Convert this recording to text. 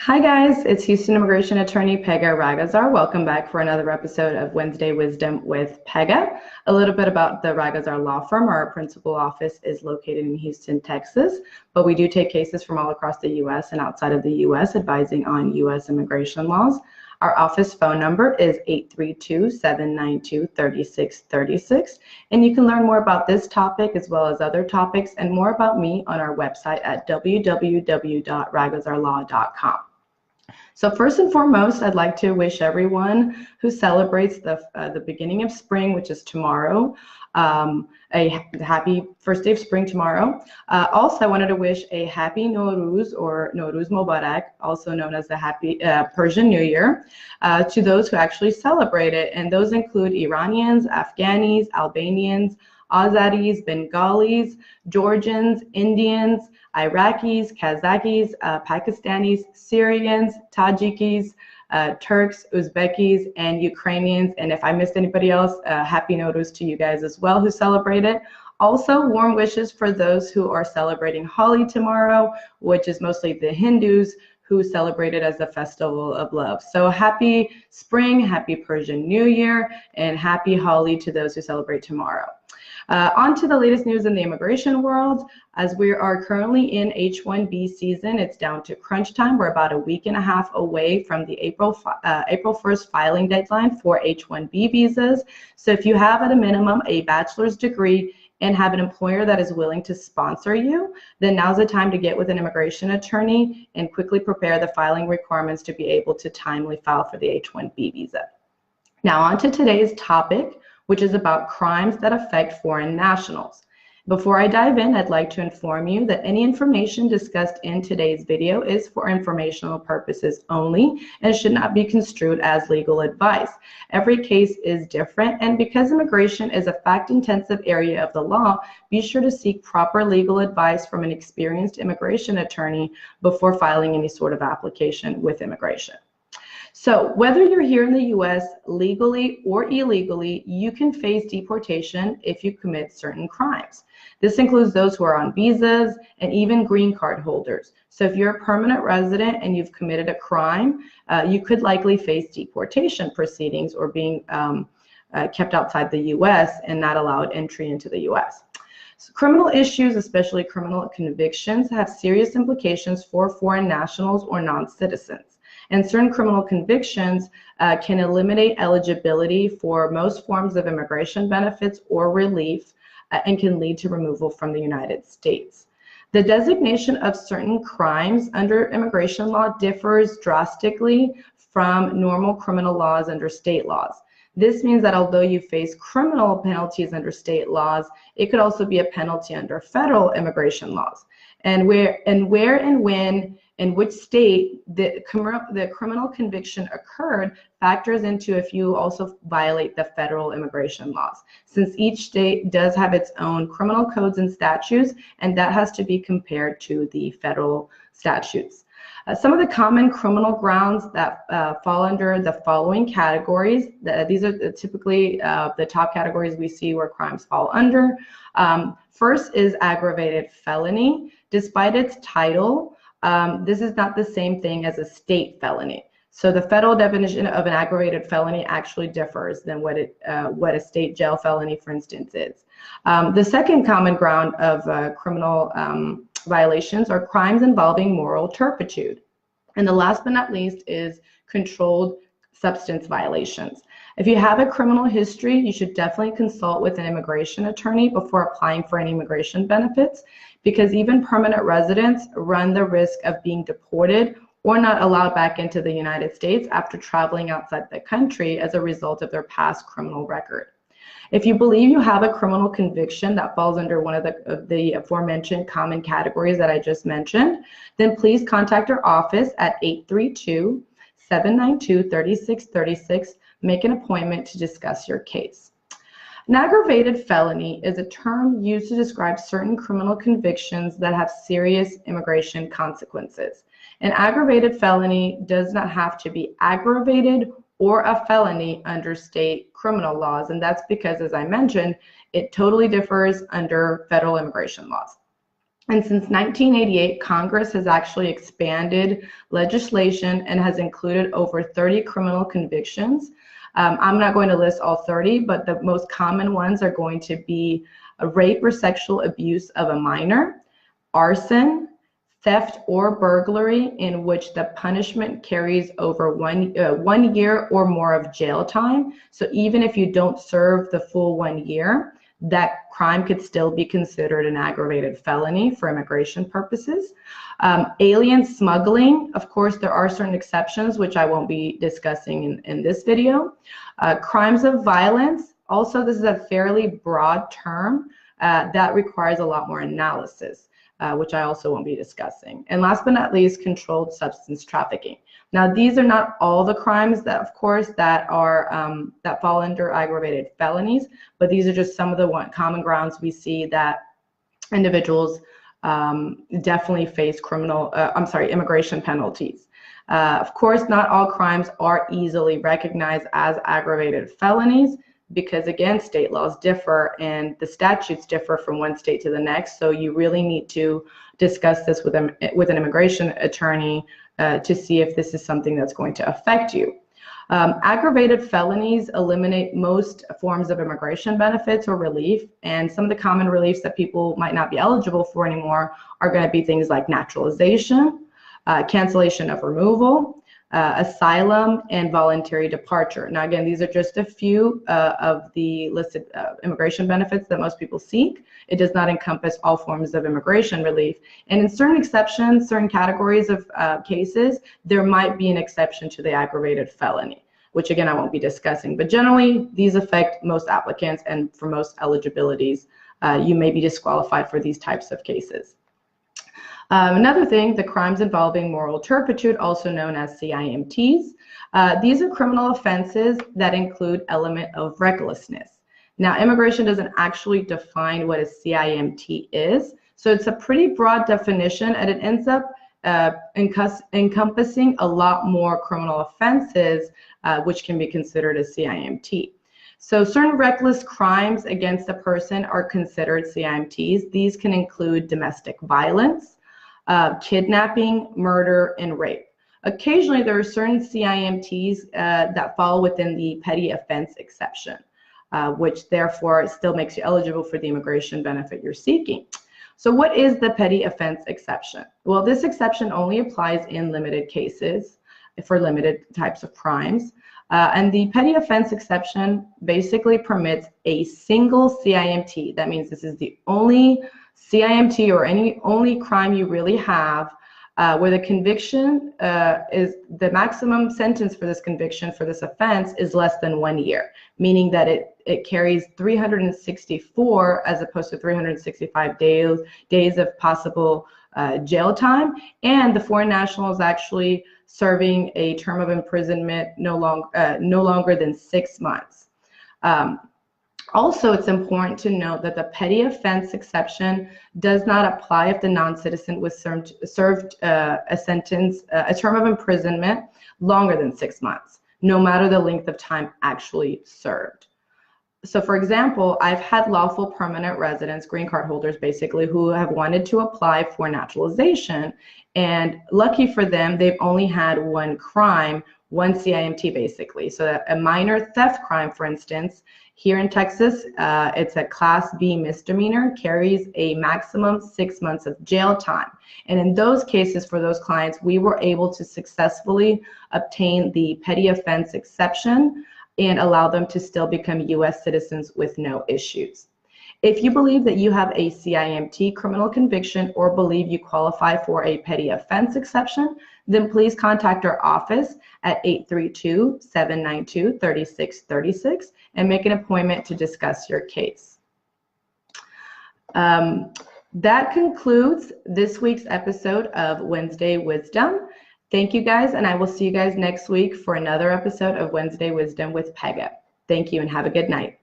Hi guys, it's Houston immigration attorney Pegah Rahgozar. Welcome back for another episode of Wednesday Wisdom with Pegah. A little bit about the Rahgozar law firm. Our principal office is located in Houston, Texas, but we do take cases from all across the U.S. and outside of the U.S. advising on U.S. immigration laws. Our office phone number is 832-792-3636, and you can learn more about this topic as well as other topics and more about me on our website at www.rahgozarlaw.com. So first and foremost, I'd like to wish everyone who celebrates the beginning of spring, which is tomorrow, a happy first day of spring tomorrow. Also, I wanted to wish a happy Nowruz or Nowruz Mubarak, also known as the happy Persian New Year, to those who actually celebrate it. And those include Iranians, Afghanis, Albanians, Azaris, Bengalis, Georgians, Indians, Iraqis, Kazakhs, Pakistanis, Syrians, Tajikis, Turks, Uzbekis, and Ukrainians. And if I missed anybody else, happy Nowruz to you guys as well who celebrate it. Also, warm wishes for those who are celebrating Holi tomorrow, which is mostly the Hindus who celebrate it as the festival of love. So happy spring, happy Persian New Year, and happy Holi to those who celebrate tomorrow. On to the latest news in the immigration world. As we are currently in H-1B season, it's down to crunch time. We're about a week and a half away from the April 1st filing deadline for H-1B visas. So if you have at a minimum a bachelor's degree and have an employer that is willing to sponsor you, then now's the time to get with an immigration attorney and quickly prepare the filing requirements to be able to timely file for the H-1B visa. Now on to today's topic, which is about crimes that affect foreign nationals. Before I dive in, I'd like to inform you that any information discussed in today's video is for informational purposes only and should not be construed as legal advice. Every case is different, and because immigration is a fact-intensive area of the law, be sure to seek proper legal advice from an experienced immigration attorney before filing any sort of application with immigration. So whether you're here in the U.S. legally or illegally, you can face deportation if you commit certain crimes. This includes those who are on visas and even green card holders. So if you're a permanent resident and you've committed a crime, you could likely face deportation proceedings or being kept outside the U.S. and not allowed entry into the U.S. So criminal issues, especially criminal convictions, have serious implications for foreign nationals or non-citizens. And certain criminal convictions can eliminate eligibility for most forms of immigration benefits or relief and can lead to removal from the United States. The designation of certain crimes under immigration law differs drastically from normal criminal laws under state laws. This means that although you face criminal penalties under state laws, it could also be a penalty under federal immigration laws. And where and when in which state the criminal conviction occurred factors into if you also violate the federal immigration laws, since each state does have its own criminal codes and statutes, and that has to be compared to the federal statutes. Some of the common criminal grounds that fall under the following categories, these are typically the top categories we see where crimes fall under. First is aggravated felony. Despite its title, this is not the same thing as a state felony. So the federal definition of an aggravated felony actually differs than what a state jail felony, for instance, is. The second common ground of criminal violations are crimes involving moral turpitude. And the last but not least is controlled substance violations. If you have a criminal history, you should definitely consult with an immigration attorney before applying for any immigration benefits, because even permanent residents run the risk of being deported or not allowed back into the United States after traveling outside the country as a result of their past criminal record. If you believe you have a criminal conviction that falls under one of the aforementioned common categories that I just mentioned, then please contact our office at 832-792-3636. Make an appointment to discuss your case. An aggravated felony is a term used to describe certain criminal convictions that have serious immigration consequences. An aggravated felony does not have to be aggravated or a felony under state criminal laws, and that's because, as I mentioned, it totally differs under federal immigration laws. And since 1988, Congress has actually expanded legislation and has included over 30 criminal convictions. I'm not going to list all 30, but the most common ones are going to be a rape or sexual abuse of a minor, arson, theft or burglary in which the punishment carries over 1 year or more of jail time. So even if you don't serve the full 1 year, that crime could still be considered an aggravated felony for immigration purposes. Alien smuggling, of course, there are certain exceptions, which I won't be discussing in this video. Crimes of violence, also this is a fairly broad term that requires a lot more analysis. Which I also won't be discussing. And last but not least, controlled substance trafficking. Now, these are not all the crimes that, of course, that are that fall under aggravated felonies, but these are just some of the common grounds we see that individuals definitely face immigration penalties. Of course, not all crimes are easily recognized as aggravated felonies, because again, state laws differ and the statutes differ from one state to the next. So you really need to discuss this with an immigration attorney to see if this is something that's going to affect you. Aggravated felonies eliminate most forms of immigration benefits or relief, and some of the common reliefs that people might not be eligible for anymore are going to be things like naturalization, cancellation of removal, asylum, and voluntary departure. Now, again, these are just a few of the listed immigration benefits that most people seek. It does not encompass all forms of immigration relief. And in certain exceptions, certain categories of cases, there might be an exception to the aggravated felony, which again, I won't be discussing. But generally, these affect most applicants, and for most eligibilities, you may be disqualified for these types of cases. Another thing, the crimes involving moral turpitude, also known as CIMTs. These are criminal offenses that include element of recklessness. Now, immigration doesn't actually define what a CIMT is, so it's a pretty broad definition, and it ends up encompassing a lot more criminal offenses, which can be considered a CIMT. So certain reckless crimes against a person are considered CIMTs. These can include domestic violence, kidnapping, murder, and rape. Occasionally, there are certain CIMTs that fall within the petty offense exception, which therefore still makes you eligible for the immigration benefit you're seeking. So what is the petty offense exception? Well, this exception only applies in limited cases for limited types of crimes. And the petty offense exception basically permits a single CIMT. That means this is the only CIMT or only crime you really have where the conviction is the maximum sentence for this conviction for this offense is less than 1 year, meaning that it carries 364 as opposed to 365 days of possible jail time, and the foreign national is actually serving a term of imprisonment no longer than 6 months. Also, it's important to note that the petty offense exception does not apply if the non-citizen was served a term of imprisonment longer than 6 months, no matter the length of time actually served. So for example, I've had lawful permanent residents, green card holders basically, who have wanted to apply for naturalization, and lucky for them, they've only had one crime, one CIMT basically. So a minor theft crime, for instance, here in Texas, it's a Class B misdemeanor, carries a maximum 6 months of jail time. And in those cases, for those clients, we were able to successfully obtain the petty offense exception and allow them to still become U.S. citizens with no issues. If you believe that you have a CIMT criminal conviction or believe you qualify for a petty offense exception, then please contact our office at 832-792-3636 and make an appointment to discuss your case. That concludes this week's episode of Wednesday Wisdom. Thank you guys, and I will see you guys next week for another episode of Wednesday Wisdom with Pegah. Thank you and have a good night.